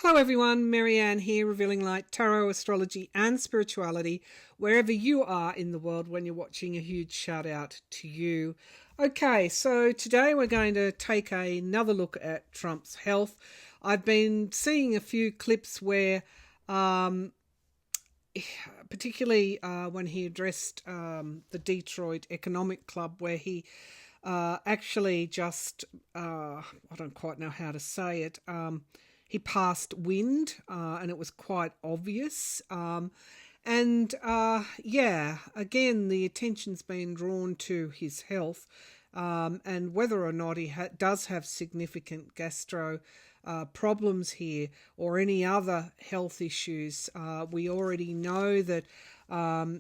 Hello everyone, Maryann here, revealing light, tarot, astrology and spirituality. Wherever you are in the world when you're watching, a huge shout out to you. Okay, so today we're going to take another look at Trump's health. I've been seeing a few clips where, particularly when he addressed the Detroit Economic Club, where he actually just, I don't quite know how to say it, he passed wind, and it was quite obvious. Again, the attention's been drawn to his health, and whether or not he does have significant gastro problems here or any other health issues. We already know that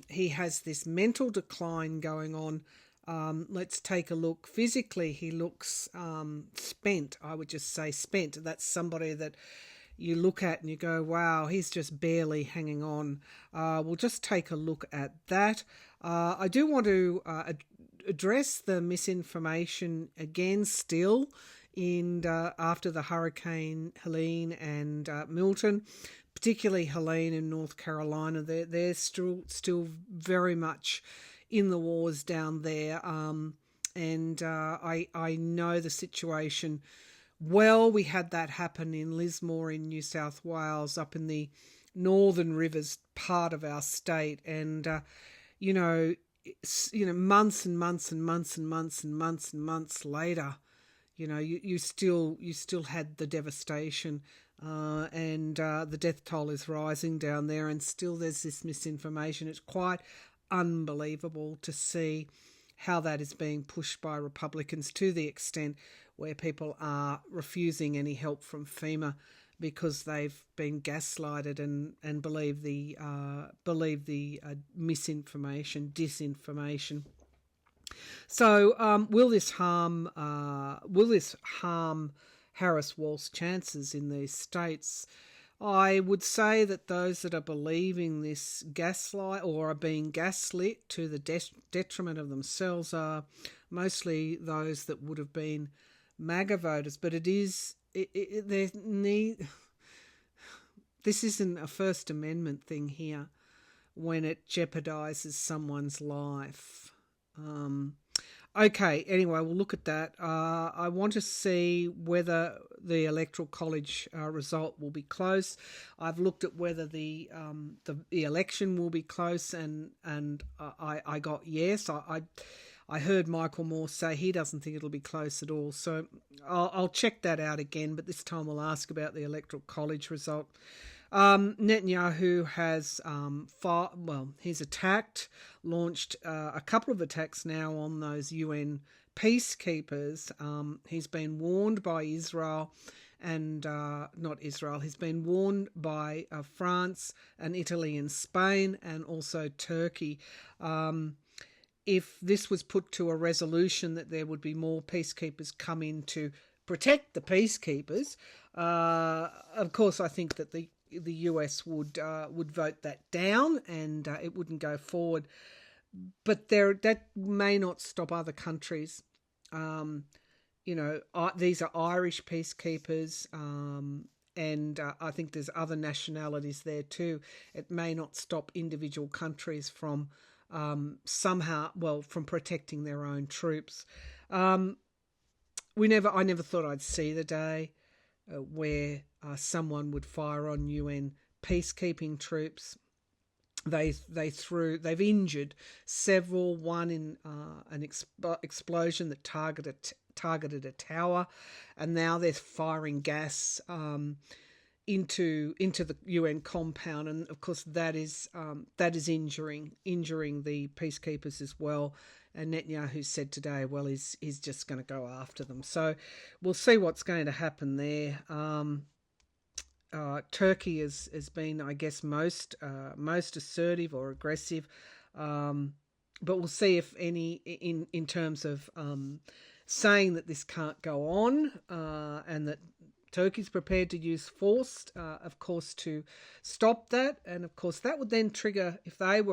he has this mental decline going on. Let's take a look. Physically, he looks spent. I would just say spent. That's somebody that you look at and you go, wow, he's just barely hanging on. We'll just take a look at that. I do want to address the misinformation again still after the Hurricane Helene and Milton, particularly Helene in North Carolina. They're still very much in the wars down there, I know the situation well. We had that happen in Lismore in New South Wales, up in the Northern Rivers part of our state, and months and months and months and months and months and months later, you still had the devastation, and the death toll is rising down there, and still there's this misinformation. It's quite unbelievable to see how that is being pushed by Republicans, to the extent where people are refusing any help from FEMA because they've been gaslighted and believe the misinformation, disinformation. So will this harm Harris Walsh's chances in these states? I would say that those that are believing this gaslight or are being gaslit to the detriment of themselves are mostly those that would have been MAGA voters. But this isn't a First Amendment thing here when it jeopardizes someone's life. Okay, anyway, we'll look at that. I want to see whether the Electoral College result will be close. I've looked at whether the election will be close, and I got yes. I heard Michael Moore say he doesn't think it'll be close at all. So I'll check that out again, but this time we'll ask about the Electoral College result. Netanyahu has he's launched a couple of attacks now on those UN peacekeepers. He's been warned by Israel and he's been warned by France and Italy and Spain and also Turkey. If this was put to a resolution that there would be more peacekeepers come in to protect the peacekeepers, of course I think that the US would vote that down, and it wouldn't go forward. But that may not stop other countries. These are Irish peacekeepers, and I think there's other nationalities there too. It may not stop individual countries from from protecting their own troops. I never thought I'd see the day where someone would fire on UN peacekeeping troops. They've injured several. One in an explosion that targeted a tower, and now they're firing gas into the UN compound, and of course that is injuring the peacekeepers as well. And Netanyahu said today, well, he's just going to go after them. So we'll see what's going to happen there. Turkey has been, I guess, most assertive or aggressive, but we'll see if any in terms of saying that this can't go on, and that Turkey's prepared to use force, of course, to stop that. And of course, that would then trigger, if there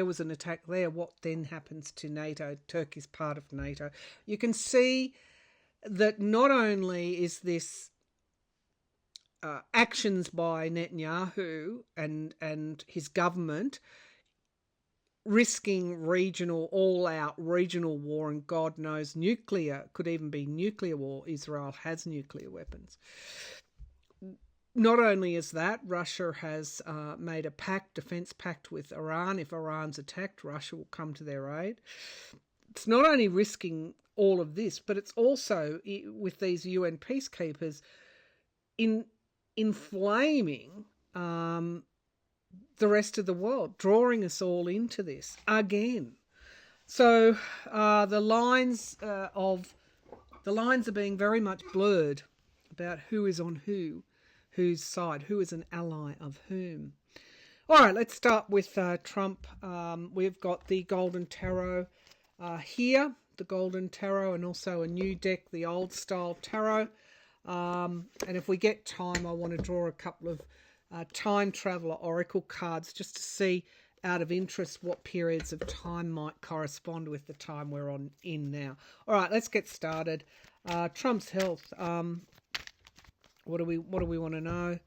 was an attack there, what then happens to NATO? Turkey's part of NATO. You can see that not only is this actions by Netanyahu and his government risking all-out regional war, and God knows could even be nuclear war. Israel has nuclear weapons. Not only is that, Russia has made a defense pact with Iran. If Iran's attacked, Russia will come to their aid. It's not only risking all of this, but it's also, with these UN peacekeepers, inflaming the rest of the world, drawing us all into this again. So the lines are being very much blurred about who is on whose side, who is an ally of whom. All right, let's start with Trump. We've got the Golden Tarot here, the Golden Tarot, and also a new deck, the Old Style Tarot. And if we get time, I want to draw a couple of time traveler oracle cards just to see, out of interest, what periods of time might correspond with the time we're in now. All right, let's get started. Trump's health. What do we want to know?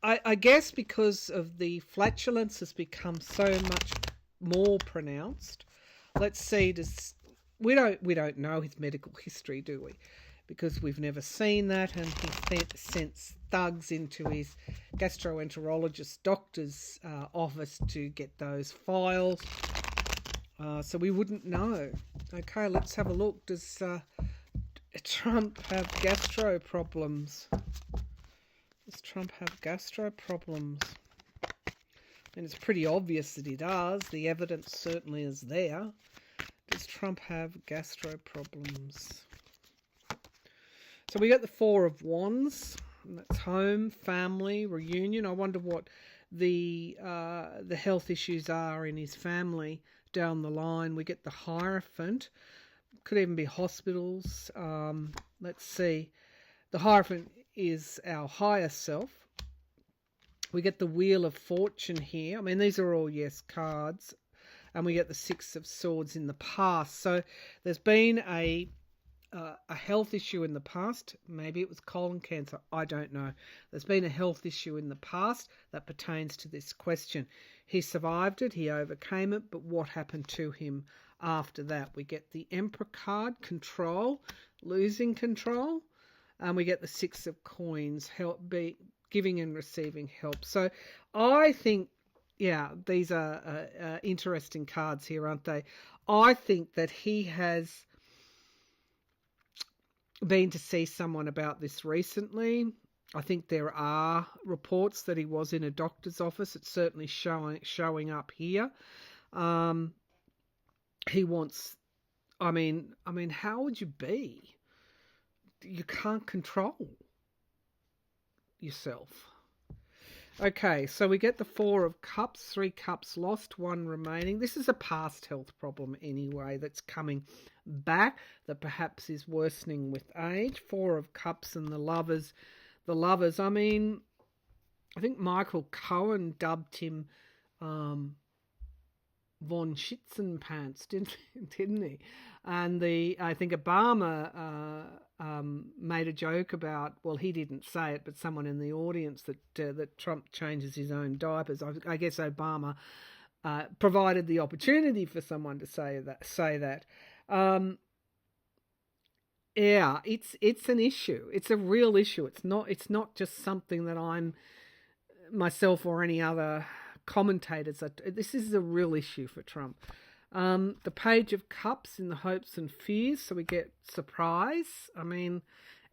I guess because of the flatulence has become so much more pronounced. Let's see. We don't know his medical history, do we? Because we've never seen that, and he sent thugs into his gastroenterologist doctor's office to get those files. So we wouldn't know. Okay, let's have a look. Does Trump have gastro problems? Does Trump have gastro problems? And it's pretty obvious that he does. The evidence certainly is there. Does Trump have gastro problems? So we got the Four of Wands. That's home, family, reunion. I wonder what the health issues are in his family down the line. We get the Hierophant. Could even be hospitals. Let's see. The Hierophant is our higher self. We get the Wheel of Fortune here. I mean, these are all yes cards. And we get the Six of Swords in the past. So there's been a health issue in the past. Maybe it was colon cancer. I don't know. There's been a health issue in the past that pertains to this question. He survived it. He overcame it. But what happened to him after that? We get the Emperor card, control, losing control. And we get the Six of Coins, giving and receiving help. So I think, yeah, these are interesting cards here, aren't they? I think that he has been to see someone about this recently. I think there are reports that he was in a doctor's office. It's certainly showing up here. He wants, I mean, how would you be? You can't control yourself. Okay, so we get the Four of Cups, 3 cups lost, 1 remaining. This is a past health problem anyway that's coming back, that perhaps is worsening with age. 4 of Cups and the Lovers. The Lovers, I mean, I think Michael Cohen dubbed him Von Schützenpants, didn't he? And I think Obama made a joke about, well, he didn't say it, but someone in the audience, that Trump changes his own diapers. I guess Obama provided the opportunity for someone to say that. Yeah, it's an issue. It's a real issue. It's not just something that I'm myself or any other commentators. This is a real issue for Trump. The Page of Cups in the hopes and fears. So we get surprise. I mean,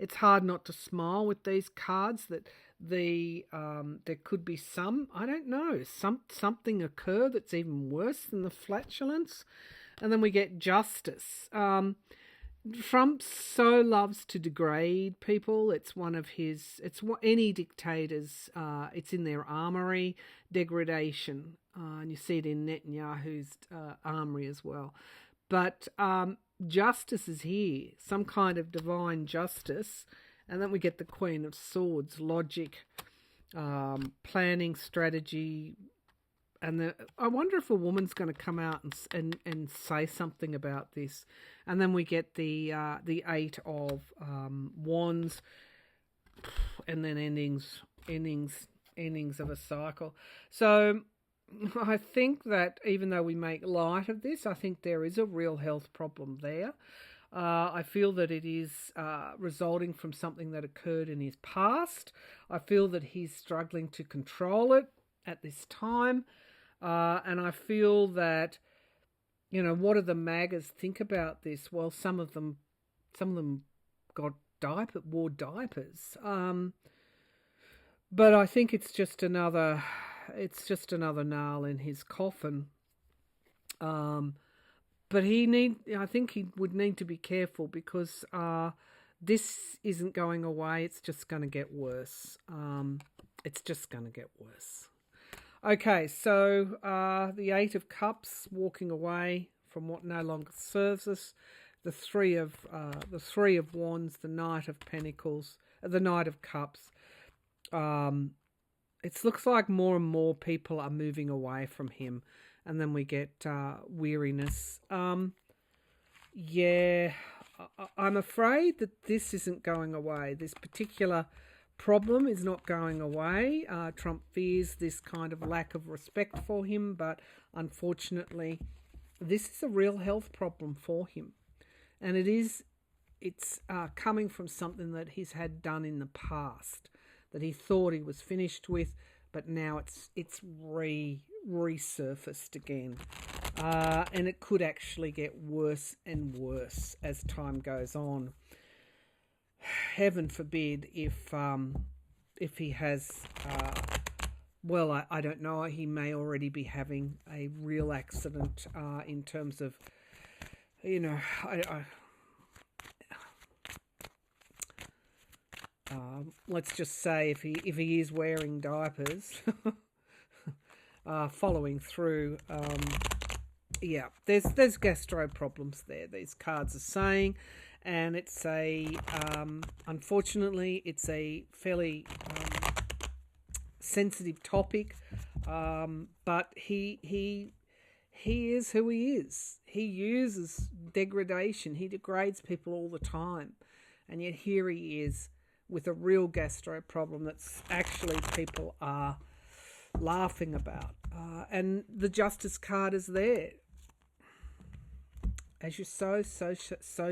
it's hard not to smile with these cards that there could be I don't know, something occur that's even worse than the flatulence. And then we get Justice. Trump so loves to degrade people. It's one of his, it's what any dictators, it's in their armory, degradation. And you see it in Netanyahu's armory as well. But justice is here, some kind of divine justice. And then we get the Queen of Swords, logic, planning, strategy. And I wonder if a woman's going to come out and say something about this. And then we get the Eight of Wands. and then endings of a cycle. So I think that even though we make light of this, I think there is a real health problem there. I feel that it is resulting from something that occurred in his past. I feel that he's struggling to control it at this time. And I feel that, what do the MAGAs think about this? Well, some of them wore diapers. But I think it's just another nail in his coffin. But I think he would need to be careful because this isn't going away. It's just going to get worse. Okay, so the Eight of Cups, walking away from what no longer serves us. The Three of Wands, the Knight of Pentacles, the Knight of Cups. It looks like more and more people are moving away from him. And then we get weariness. I'm afraid that this isn't going away. This particular problem is not going away. Trump fears this kind of lack of respect for him, but unfortunately, this is a real health problem for him. And it's coming from something that he's had done in the past, that he thought he was finished with, but now it's resurfaced again. And it could actually get worse and worse as time goes on. Heaven forbid if he has, I don't know, he may already be having a real accident in terms of, let's just say if he is wearing diapers, following through, there's gastro problems there. These cards are saying, and it's unfortunately, it's a fairly sensitive topic. But he is who he is. He uses degradation. He degrades people all the time, and yet here he is with a real gastro problem that's actually people are laughing about. And the Justice card is there. As you sow, so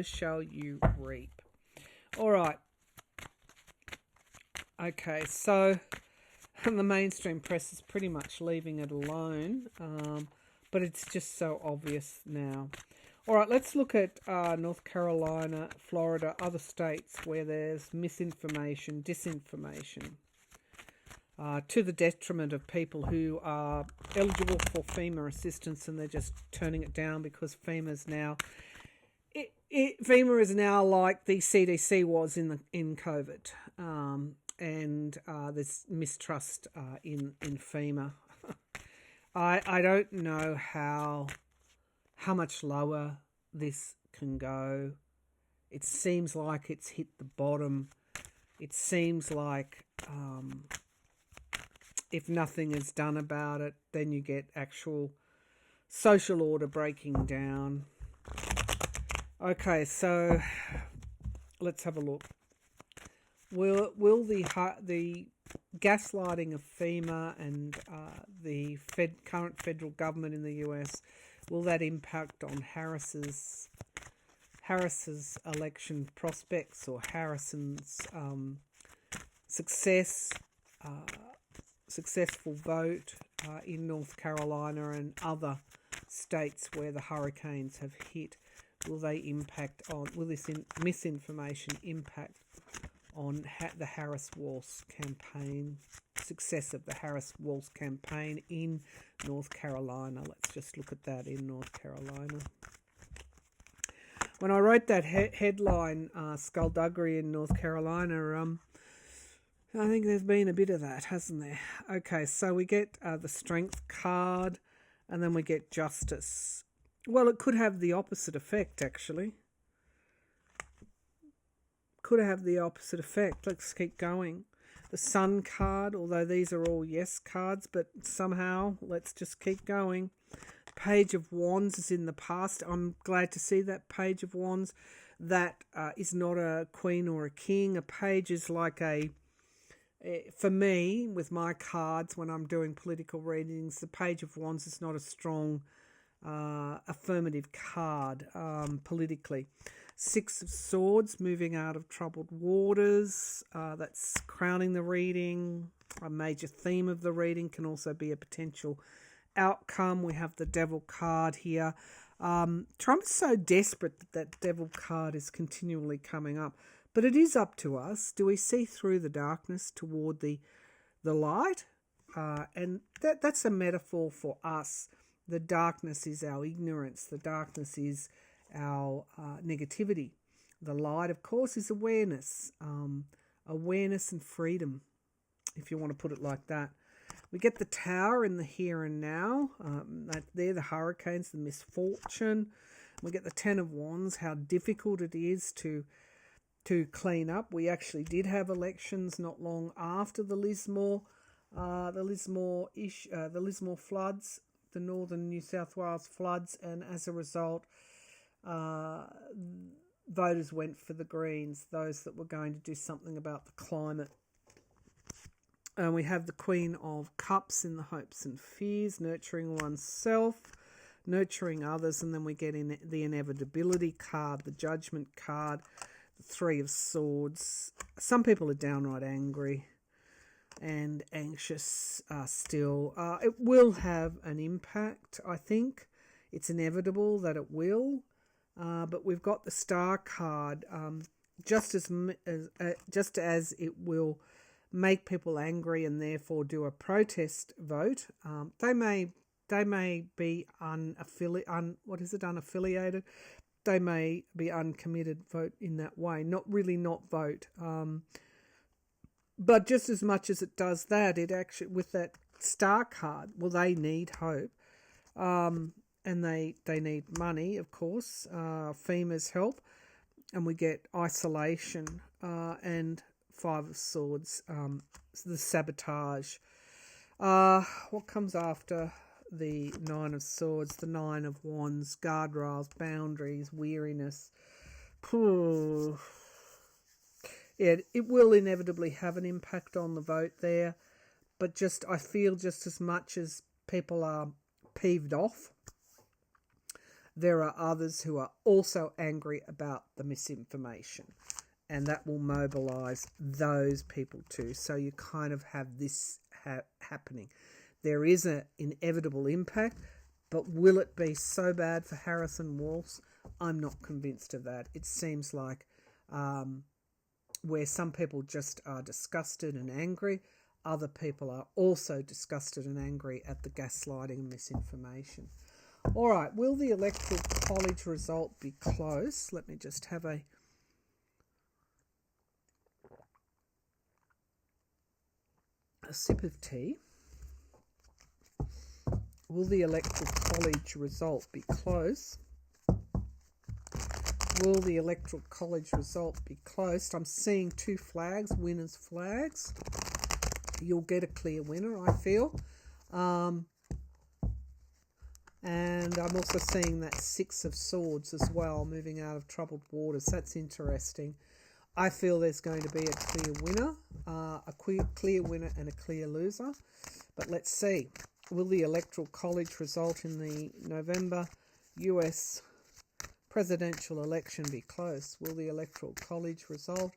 shall you reap. All right. Okay, so the mainstream press is pretty much leaving it alone, but it's just so obvious now. All right, let's look at North Carolina, Florida, other states where there's misinformation, disinformation, to the detriment of people who are eligible for FEMA assistance, and they're just turning it down because FEMA is now like the CDC was in COVID, and there's mistrust in FEMA. I don't know how much lower this can go. It seems like it's hit the bottom. It seems like if nothing is done about it, then you get actual social order breaking down. Okay, so let's have a look. Will the gaslighting of FEMA and the current federal government in the US, will that impact on Harris's election prospects, or Harrison's successful vote in North Carolina and other states where the hurricanes have hit? Will this misinformation impact on the Harris-Walsh campaign, success of the Harris-Walsh campaign in North Carolina? Let's just look at that in North Carolina. When I wrote that headline, Skullduggery in North Carolina, I think there's been a bit of that, hasn't there? Okay, so we get the Strength card, and then we get Justice. Well, it could have the opposite effect, actually. Could have the opposite effect. Let's keep going. The Sun card, although these are all yes cards, but somehow, let's just keep going. Page of Wands is in the past. I'm glad to see that Page of Wands. that is not a queen or a king. A page is like for me, with my cards, when I'm doing political readings, the Page of Wands is not a strong affirmative card politically. Six of Swords, moving out of troubled waters. That's crowning the reading. A major theme of the reading can also be a potential outcome. We have the Devil card here. Trump is so desperate that Devil card is continually coming up. But it is up to us. Do we see through the darkness toward the light? And that's a metaphor for us. The darkness is our ignorance. The darkness is our negativity. The light, of course, is awareness. Awareness and freedom, if you want to put it like that. We get the Tower in the here and now. They're the hurricanes, the misfortune. We get the Ten of Wands, how difficult it is to clean up. We actually did have elections not long after the Lismore floods, the northern New South Wales floods, and as a result, voters went for the Greens, those that were going to do something about the climate. And we have the Queen of Cups in the hopes and fears, nurturing oneself, nurturing others, and then we get in the inevitability card, the Judgment card, the Three of Swords. Some people are downright angry and anxious still. It will have an impact, I think. It's inevitable that it will. But we've got the Star card, just as it will make people angry and therefore do a protest vote. They may be unaffiliated. They may be uncommitted, vote in that way, not vote. But just as much as it does that, it actually, with that Star card, well, they need hope. And they need money, of course, FEMA's help. And we get isolation and Five of Swords, the sabotage. What comes after the Nine of Swords? The Nine of Wands, guardrails, boundaries, weariness. It will inevitably have an impact on the vote there. But I feel just as much as people are peeved off, there are others who are also angry about the misinformation, and that will mobilise those people too. So you kind of have this happening. There is an inevitable impact, but will it be so bad for Harrison Walsh? I'm not convinced of that. It seems like where some people just are disgusted and angry, other people are also disgusted and angry at the gaslighting and misinformation. All right, will the Electoral College result be close? Let me just have a sip of tea. Will the Electoral College result be close? Will the Electoral College result be close? I'm seeing two flags, winners' flags. You'll get a clear winner, I feel. And I'm also seeing that Six of Swords as well, moving out of troubled waters. That's interesting. I feel there's going to be a clear winner, a clear winner and a clear loser. But let's see. Will the Electoral College result in the November US presidential election be close? Will the Electoral College result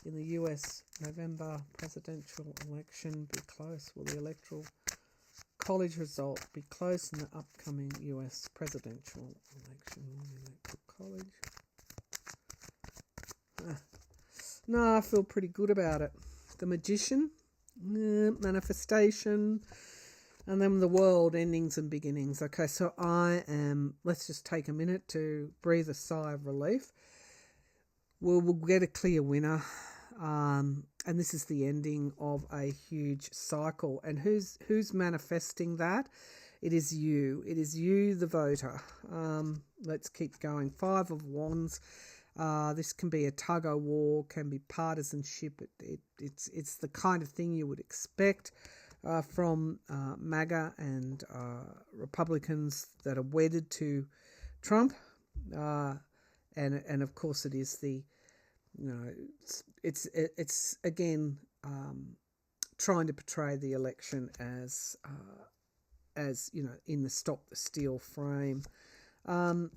in the US November presidential election be close? Will the Electoral College result be close in the upcoming US presidential election? Will the Electoral College? No, I feel pretty good about it. The Magician, manifestation, and then the World, endings and beginnings. Okay, so let's just take a minute to breathe a sigh of relief. We'll get a clear winner. And this is the ending of a huge cycle. And who's manifesting that? It is you. It is you, the voter. Let's keep going. Five of Wands. This can be a tug of war, can be partisanship. It's the kind of thing you would expect from MAGA and Republicans that are wedded to Trump. and of course it is the, it's again trying to portray the election as in the stop the steal frame.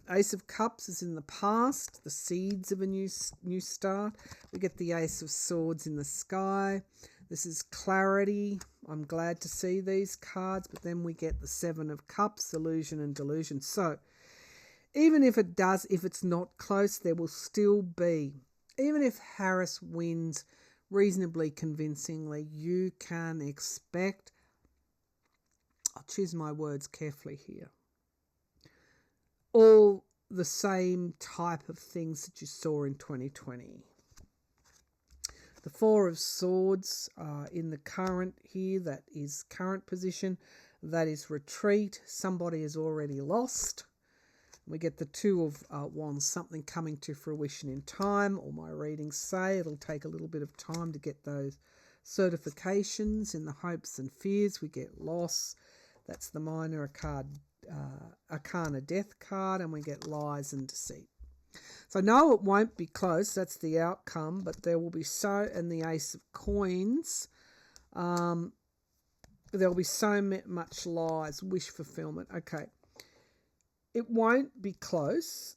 Ace of Cups is in the past, the seeds of a new start. We get the Ace of Swords in the sky. This is clarity. I'm glad to see these cards, but then we get the Seven of Cups, illusion and delusion. So even if it's not close, there will still be, even if Harris wins reasonably convincingly, you can expect, I'll choose my words carefully here, all the same type of things that you saw in 2020. The Four of Swords in the current here, that is current position, that is retreat. Somebody has already lost. We get the Two of Wands, something coming to fruition in time. All my readings say it'll take a little bit of time to get those certifications. In the hopes and fears, we get loss. That's the minor arcana death card, and we get lies and deceit. So no, it won't be close. That's the outcome, but there will be and the Ace of Coins. There'll be so much lies, wish fulfillment. Okay. It won't be close,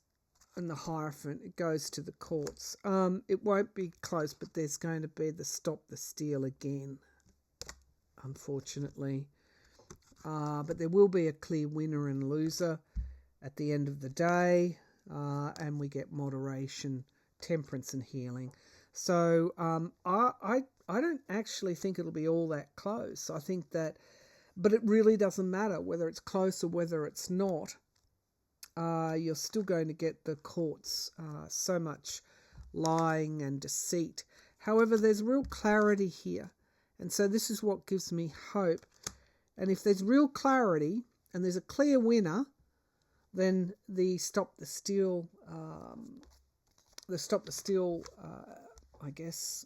and the Hierophant, it goes to the courts. It won't be close, but there's going to be the stop the steal again, unfortunately. But there will be a clear winner and loser at the end of the day, and we get moderation, temperance and healing. So I don't actually think it'll be all that close. I think that, but it really doesn't matter whether it's close or whether it's not. You're still going to get the courts, so much lying and deceit. However, there's real clarity here. And so this is what gives me hope. And if there's real clarity and there's a clear winner, then the stop the steal, I guess,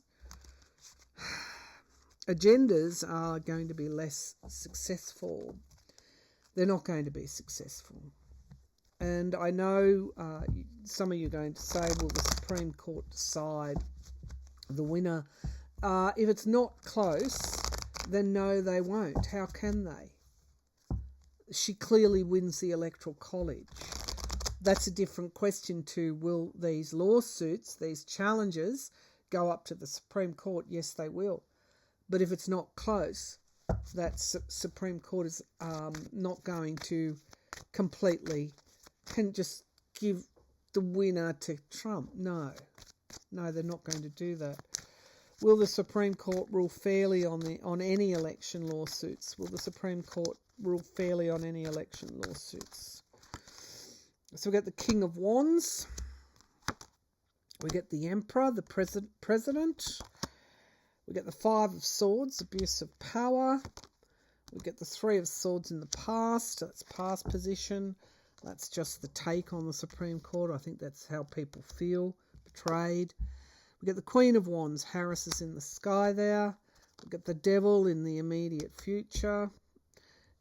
agendas are going to be less successful. They're not going to be successful. And I know some of you are going to say, will the Supreme Court decide the winner? If it's not close, then no, they won't. How can they? She clearly wins the Electoral College. That's a different question to, will these lawsuits, these challenges, go up to the Supreme Court? Yes, they will. But if it's not close, that Supreme Court is not going to completely can just give the winner to Trump. No, they're not going to do that. Will the Supreme Court rule fairly on any election lawsuits? Will the Supreme Court rule fairly on any election lawsuits? So we get the King of Wands. We get the Emperor, the President. We get the Five of Swords, abuse of power. We get the Three of Swords in the past. That's past position. That's just the take on the Supreme Court. I think that's how people feel, betrayed. We get the Queen of Wands, Harris is in the sky there. We get the Devil in the immediate future.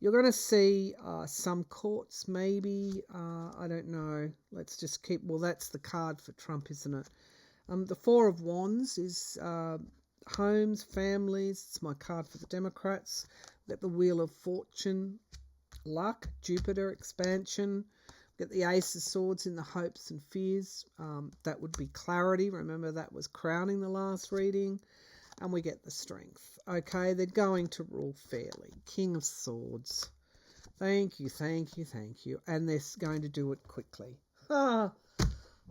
You're going to see some courts, maybe. I don't know. Let's just keep... Well, that's the card for Trump, isn't it? The Four of Wands is homes, families. It's my card for the Democrats. We get the Wheel of Fortune, luck, Jupiter, expansion. Get the Ace of Swords in the hopes and fears. That would be clarity. Remember, that was crowning the last reading. And we get the Strength. Okay, they're going to rule fairly. King of Swords. Thank you. And they're going to do it quickly.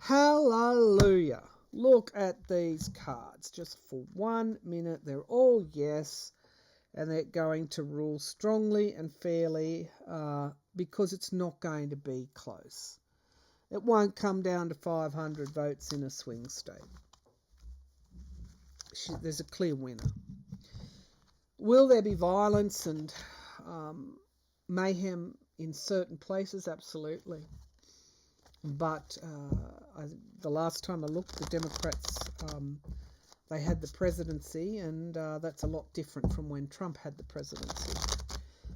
Hallelujah. Look at these cards. Just for 1 minute, they're all yes. And they're going to rule strongly and fairly because it's not going to be close. It won't come down to 500 votes in a swing state. There's a clear winner. Will there be violence and mayhem in certain places? Absolutely. But the last time I looked, the Democrats... they had the presidency, and that's a lot different from when Trump had the presidency.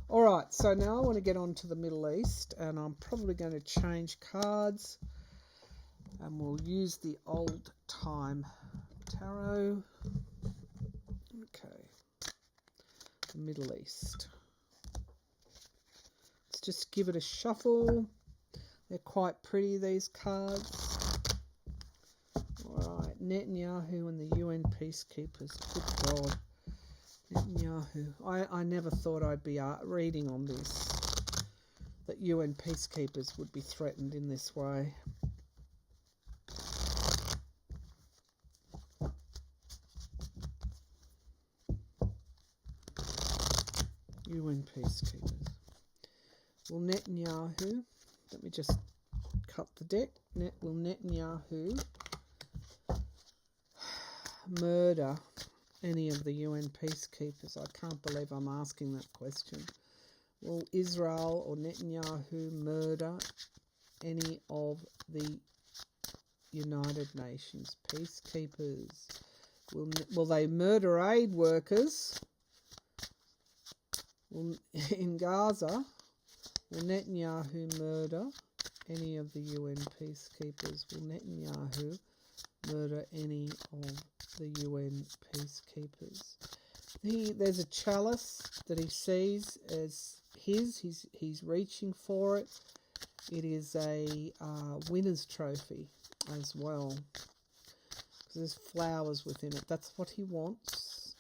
All right, so now I want to get on to the Middle East, and I'm probably going to change cards. And we'll use the old time tarot. Okay. The Middle East. Let's just give it a shuffle. They're quite pretty, these cards. Alright, Netanyahu and the UN peacekeepers. Good God. Netanyahu. I never thought I'd be reading on this, that UN peacekeepers would be threatened in this way. UN peacekeepers. Will Netanyahu, let me just cut the deck. Will Netanyahu murder any of the UN peacekeepers? I can't believe I'm asking that question. Will Israel or Netanyahu murder any of the United Nations peacekeepers? Will they murder aid workers in Gaza? Will Netanyahu murder any of the UN peacekeepers? Will Netanyahu murder any of the UN peacekeepers? There's a chalice that he sees as his. He's reaching for it. It is a winner's trophy as well. There's flowers within it. That's what he wants.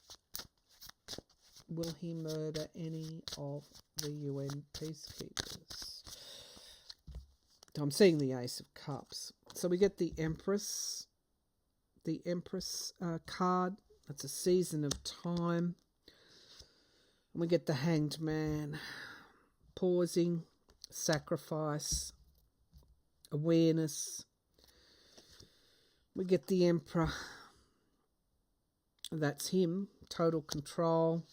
Will he murder any of the UN peacekeepers? I'm seeing the Ace of Cups. So we get the Empress. The Empress card. That's a season of time. And we get the Hanged Man. Pausing, sacrifice, awareness. We get the Emperor. That's him. Total control.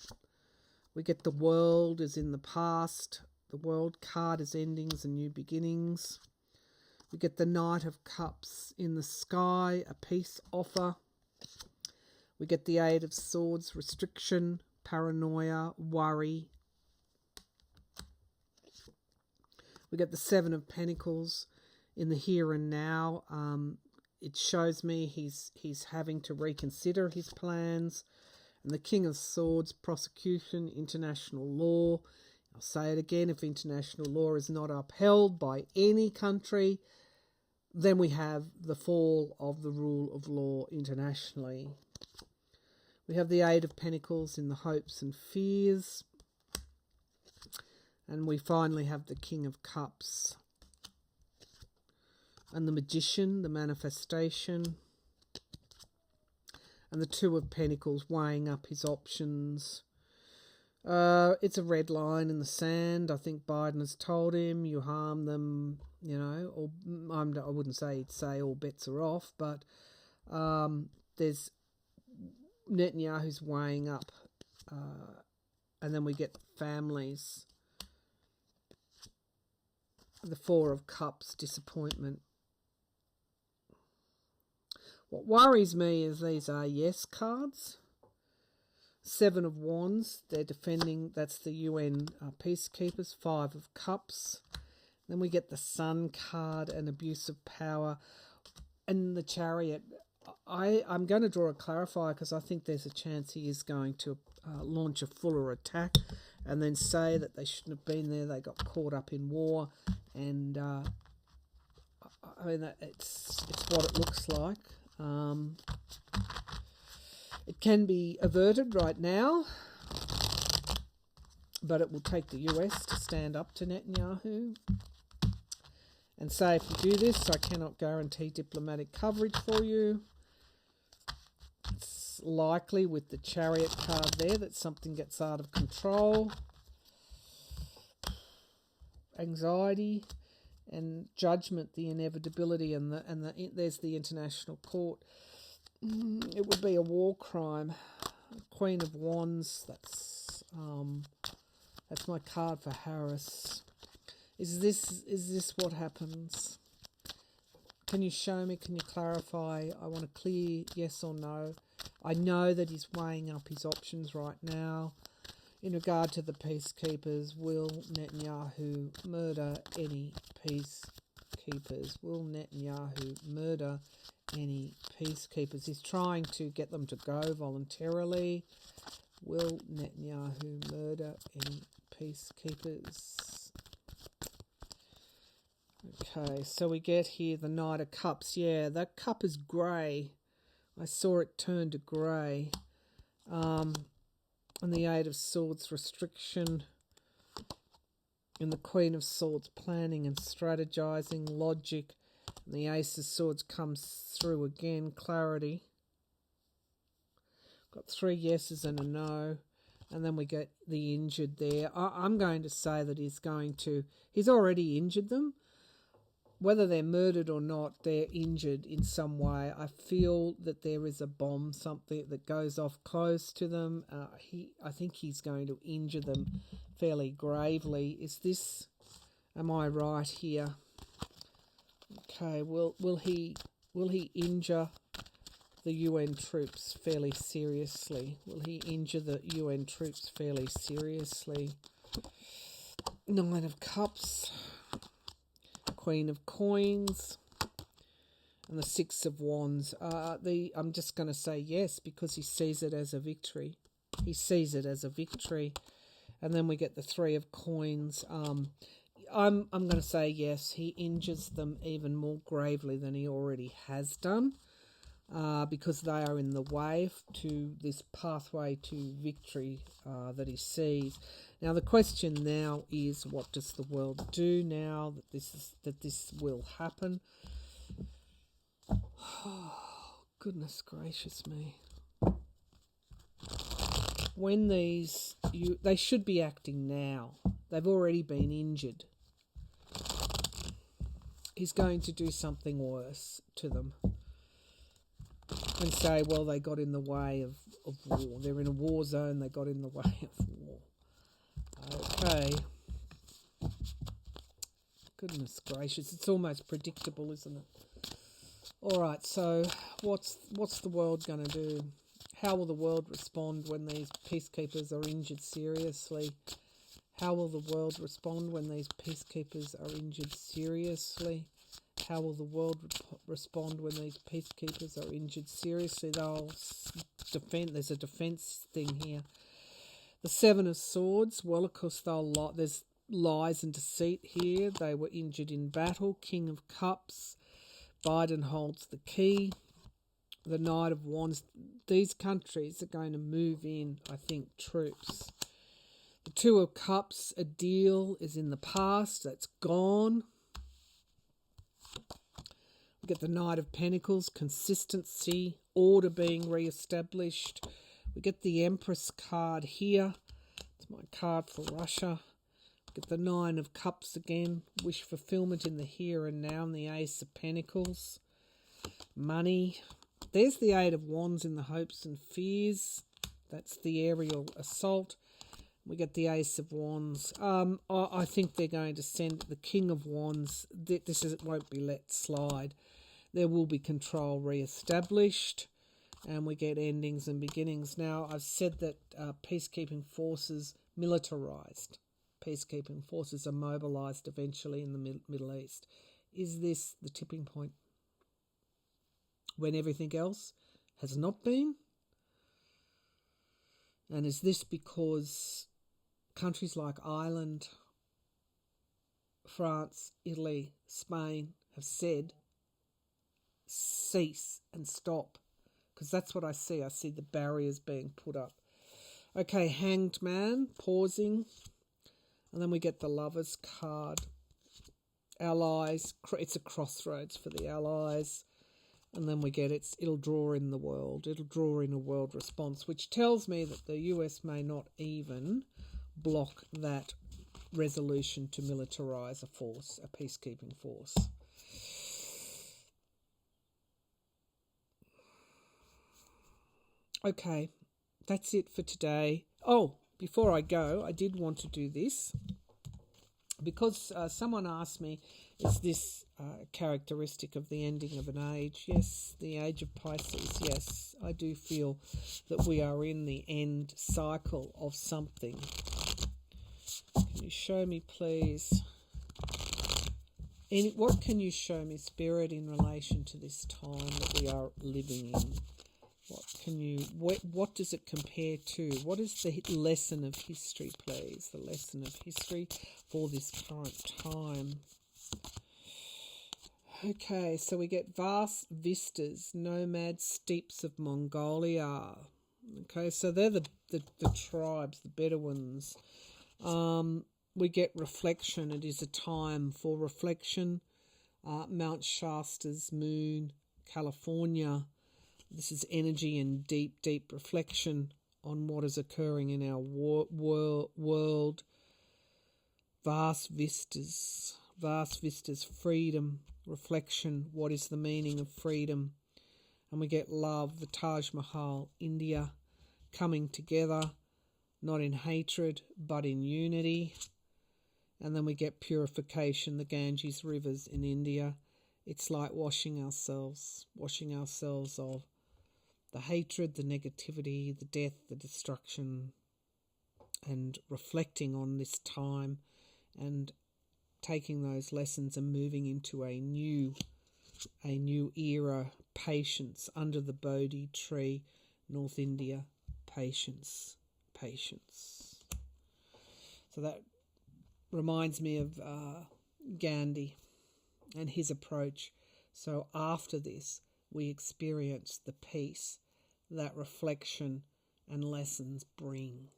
We get the World is in the past. The World card is endings and new beginnings. We get the Knight of Cups in the sky, a peace offer. We get the Eight of Swords, restriction, paranoia, worry. We get the Seven of Pentacles in the here and now. It shows me he's having to reconsider his plans. And the King of Swords, prosecution, international law. I'll say it again, if international law is not upheld by any country, then we have the fall of the rule of law internationally. We have the Eight of Pentacles in the hopes and fears. And we finally have the King of Cups. And the Magician, the manifestation. And the Two of Pentacles weighing up his options. It's a red line in the sand. I think Biden has told him, you harm them, you know, or I wouldn't say he'd say all bets are off, but there's Netanyahu's weighing up. And then we get families. The Four of Cups, disappointment. What worries me is these are yes cards. Seven of Wands, they're defending, that's the UN peacekeepers. Five of Cups. Then we get the Sun card and abuse of power. And the Chariot. I'm going to draw a clarifier because I think there's a chance he is going to launch a fuller attack and then say that they shouldn't have been there, they got caught up in war. And I mean, it's what it looks like. It can be averted right now, but it will take the US to stand up to Netanyahu and say, if you do this, I cannot guarantee diplomatic coverage for you. It's likely with the Chariot card there that something gets out of control. Anxiety and judgment, the inevitability, and there's the international court. It would be a war crime. Queen of Wands. That's my card for Harris. Is this what happens? Can you show me? Can you clarify? I want a clear yes or no. I know that he's weighing up his options right now. In regard to the peacekeepers, will Netanyahu murder any peacekeepers? peacekeepers? Will Netanyahu murder any peacekeepers? He's trying to get them to go voluntarily. Will Netanyahu murder any peacekeepers? Okay, so we get here the Knight of Cups. Yeah, that cup is grey. I saw it turn to grey. And the Eight of Swords, restriction. And the Queen of Swords, planning and strategizing, logic. And the Ace of Swords comes through again, clarity. Got 3 yeses and a no. And then we get the injured there. I'm going to say that he's already injured them. Whether they're murdered or not, they're injured in some way. I feel that there is a bomb, something that goes off close to them. I think he's going to injure them fairly gravely. Am I right here? Okay, will he injure the UN troops fairly seriously? Will he injure the UN troops fairly seriously? Nine of Cups. Queen of Coins, and the Six of Wands. I'm just going to say yes because he sees it as a victory. He sees it as a victory, and then we get the Three of Coins. I'm going to say yes. He injures them even more gravely than he already has done, because they are in the way to this pathway to victory that he sees. Now the question now is, what does the world do now that this will happen? Oh, goodness gracious me! When they should be acting now. They've already been injured. He's going to do something worse to them and say, well, they got in the way of war. They're in a war zone. They got in the way of war. Okay. Goodness gracious, it's almost predictable, isn't it? All right, so what's the world going to do? How will the world respond when these peacekeepers are injured seriously? How will the world respond when these peacekeepers are injured seriously? How will the world respond when these peacekeepers are injured seriously? They'll defend. There's a defence thing here. The Seven of Swords, well, of course, there's lies and deceit here. They were injured in battle. King of Cups, Biden holds the key. The Knight of Wands, these countries are going to move in, I think, troops. The Two of Cups, a deal is in the past, that's gone. We get the Knight of Pentacles, consistency, order being re-established. We get the Empress card here. It's my card for Russia. We get the Nine of Cups again. Wish fulfillment in the here and now. And the Ace of Pentacles. Money. There's the Eight of Wands in the hopes and fears. That's the aerial assault. We get the Ace of Wands. I think they're going to send the King of Wands. It won't be let slide. There will be control re-established. And we get endings and beginnings. Now, I've said that peacekeeping forces militarised. Peacekeeping forces are mobilised eventually in the Middle East. Is this the tipping point when everything else has not been? And is this because countries like Ireland, France, Italy, Spain have said cease and stop? Because that's what I see. I see the barriers being put up. Okay, Hanged Man, pausing. And then we get the Lovers card. Allies, it's a crossroads for the Allies. And then we get it'll draw in the world. It'll draw in a world response, which tells me that the US may not even block that resolution to militarise a force, a peacekeeping force. Okay, that's it for today. Oh, before I go, I did want to do this because someone asked me, is this characteristic of the ending of an age? Yes, the age of Pisces. Yes, I do feel that we are in the end cycle of something. Can you show me, please? What can you show me, Spirit, in relation to this time that we are living in? What does it compare to? What is the lesson of history, please? The lesson of history for this current time. Okay, so we get vast vistas, nomad steppes of Mongolia. Okay, so they're the tribes, the Bedouins. We get reflection. It is a time for reflection. Mount Shasta's moon, California. This is energy and deep, deep reflection on what is occurring in our world. Vast vistas, freedom, reflection. What is the meaning of freedom? And we get love, the Taj Mahal, India, coming together, not in hatred, but in unity. And then we get purification, the Ganges rivers in India. It's like washing ourselves of the hatred, the negativity, the death, the destruction, and reflecting on this time and taking those lessons and moving into a new era. Patience under the Bodhi tree, North India. Patience. So that reminds me of Gandhi and his approach. So after this, we experience the peace that reflection and lessons bring.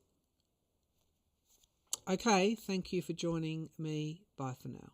Okay, thank you for joining me. Bye for now.